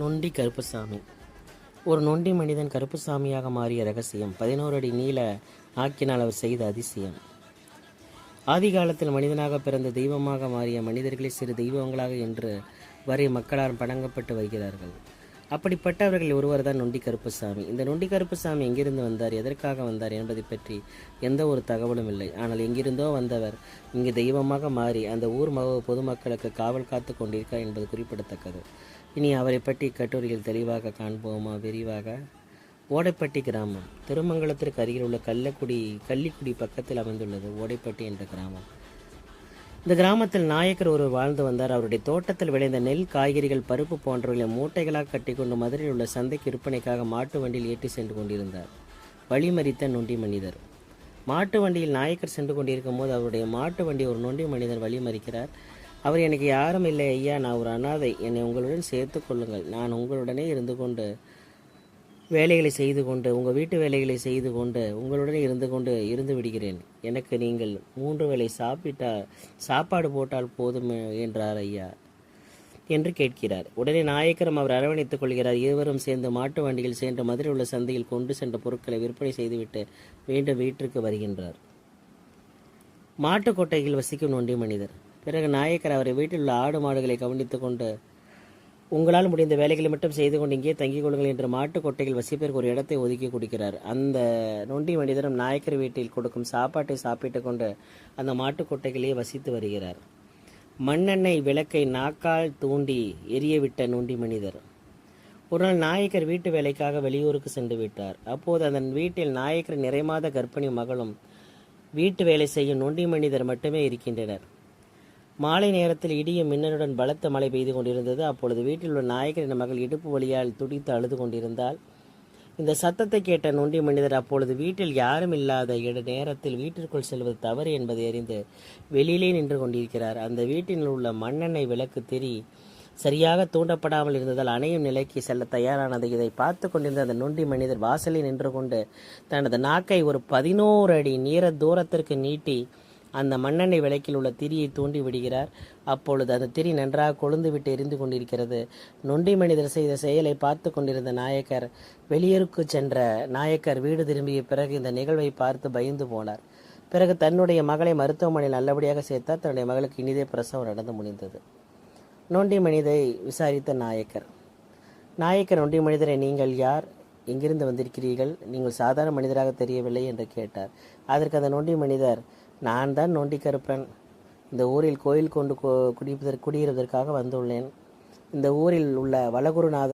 நொண்டி கருப்புசாமி. ஒரு நொண்டி மனிதன் கருப்புசாமியாக மாறிய ரகசியம். 11 அடி நீள நாக்கினால் அவர் செய்த அதிசயம். ஆதி காலத்தில் மனிதனாக பிறந்த தெய்வமாக மாறிய மனிதர்களை சிறு தெய்வங்களாக இன்று வரை மக்களால் வணங்கப்பட்டு வருகிறார்கள். அப்படிப்பட்டவர்கள் ஒருவர் தான் நொண்டி கருப்புசாமி. இந்த நொண்டி கருப்புசாமி எங்கிருந்து வந்தார், எதற்காக வந்தார் என்பதை பற்றி எந்த ஒரு தகவலும் இல்லை. ஆனால் எங்கிருந்தோ வந்தவர் இங்கு தெய்வமாக மாறி அந்த ஊர் பொதுமக்களுக்கு காவல் காத்து கொண்டிருக்கார் என்பது குறிப்பிடத்தக்கது. இனி அவரை பற்றி கட்டுரையில் தெளிவாக காண்போமா விரிவாக. ஓடைப்பட்டி கிராமம் திருமங்கலத்திற்கு அருகில் உள்ள கள்ளிக்குடி பக்கத்தில் அமைந்துள்ளது ஓடைப்பட்டி என்ற கிராமம். இந்த கிராமத்தில் நாயக்கர் ஒருவர் வாழ்ந்து வந்தார். அவருடைய தோட்டத்தில் விளைந்த நெல், காய்கறிகள், பருப்பு போன்றவர்களை மூட்டைகளாக கட்டிக்கொண்டு மதுரையில் உள்ள சந்தைக்கு விற்பனைக்காக மாட்டு வண்டியில் ஏற்றி சென்று கொண்டிருந்தார். வழிமறித்த நொண்டி மனிதர். மாட்டு வண்டியில் நாயக்கர் சென்று கொண்டிருக்கும் போது அவருடைய மாட்டு வண்டி ஒரு நொண்டி மனிதர் வழிமறிக்கிறார். அவர், எனக்கு யாரும் இல்லை ஐயா, நான் ஒரு அனாதை, என்னை உங்களுடன் சேர்த்து கொள்ளுங்கள். நான் உங்களுடனே இருந்து கொண்டு வேலைகளை செய்து கொண்டு உங்கள் வீட்டு வேலைகளை செய்து கொண்டு உங்களுடனே இருந்து விடுகிறேன். எனக்கு நீங்கள் 3 வேளை சாப்பாடு போட்டால் போதும் என்றார் ஐயா என்று கேட்கிறார். உடனே நாயக்கரும் அவர் அரவணைத்துக் கொள்கிறார். இருவரும் சேர்ந்து மாட்டு வண்டியில் சென்று மதுரை உள்ள சந்தையில் கொண்டு சென்ற பொருட்களை விற்பனை செய்துவிட்டு மீண்டும் வீட்டிற்கு வருகின்றார். மாட்டு கொட்டையில் வசிக்கும் நொண்டி மனிதர். பிறகு நாயக்கர் அவரை வீட்டில் உள்ள ஆடு மாடுகளை கவனித்துக் கொண்டு, உங்களால் முடிந்த வேலைகளை மட்டும் செய்து கொண்டு இங்கே தங்கிக் கொள்ளுங்கள் என்று மாட்டு கொட்டையில் வசிப்பதற்கு ஒரு இடத்தை ஒதுக்கி கொடுக்கிறார். அந்த நொண்டி மனிதரும் நாயக்கர் வீட்டில் கொடுக்கும் சாப்பாட்டை சாப்பிட்டு கொண்டு அந்த மாட்டு கொட்டைகளே வசித்து வருகிறார். மண்ணெண்ணெய் விளக்கை நாக்கால் தூண்டி எரியவிட்ட நொண்டி மனிதர். ஒரு நாள் நாயக்கர் வீட்டு வேலைக்காக வெளியூருக்கு சென்று விட்டார். அப்போது அந்த வீட்டில் நாயக்கர் நிறைமாத கர்ப்பிணி மகளும் வீட்டு வேலை செய்யும் நொண்டி மனிதர் மட்டுமே இருக்கின்றனர். மாலை நேரத்தில் இடியும் மின்னலுடன் பலத்த மழை பெய்து கொண்டிருந்தது. அப்பொழுது வீட்டில் உள்ள நாயக்கரின் மகள் இடுப்பு வலியால் துடித்து அழுது கொண்டிருந்தாள். இந்த சத்தத்தை கேட்ட நொண்டி மனிதர் அப்பொழுது வீட்டில் யாரும் இல்லாத நேரத்தில் வீட்டிற்குள் செல்வது தவறு என்பதை அறிந்து வெளியிலே நின்று கொண்டிருக்கிறார். அந்த வீட்டில் உள்ள மண்ணெண்ணெய் விளக்கு திரி சரியாக தூண்டப்படாமல் இருந்ததால் அணையும் நிலைக்கு செல்ல தயாரானது. இதை பார்த்து கொண்டிருந்த அந்த நொண்டி மனிதர் வாசலில் நின்று கொண்டு தனது நாக்கை ஒரு 11 அடி நீர தூரத்திற்கு நீட்டி அந்த மண்ணெண்ணெய் விளக்கில் உள்ள திரியை தூண்டி விடுகிறார். அப்பொழுது அந்த திரி நன்றாக கொழுந்து விட்டு எரிந்து கொண்டிருக்கிறது. நொண்டி மனிதர் செய்த செயலை பார்த்து கொண்டிருந்த நாயக்கர் வெளியூருக்கு சென்ற நாயக்கர் வீடு திரும்பிய பிறகு இந்த நிகழ்வை பார்த்து பயந்து போனார். பிறகு தன்னுடைய மகளை மருத்துவமனையில் நல்லபடியாக சேர்த்தார். தன்னுடைய மகளுக்கு இனிதே பிரசவம் நடந்து முடிந்தது. நொண்டி மனிதை விசாரித்த நாயக்கர் நொண்டி மனிதரை, நீங்கள் யார், எங்கிருந்து வந்திருக்கிறீர்கள், நீங்கள் சாதாரண மனிதராக தெரியவில்லை என்று கேட்டார். அதற்கு அந்த நொண்டி மனிதர், நான் தான் நொண்டி கருப்பன். இந்த ஊரில் கோயில் கொண்டு குடியிருப்பதற்காக வந்துள்ளேன். இந்த ஊரில் உள்ள வளகுருநாதர்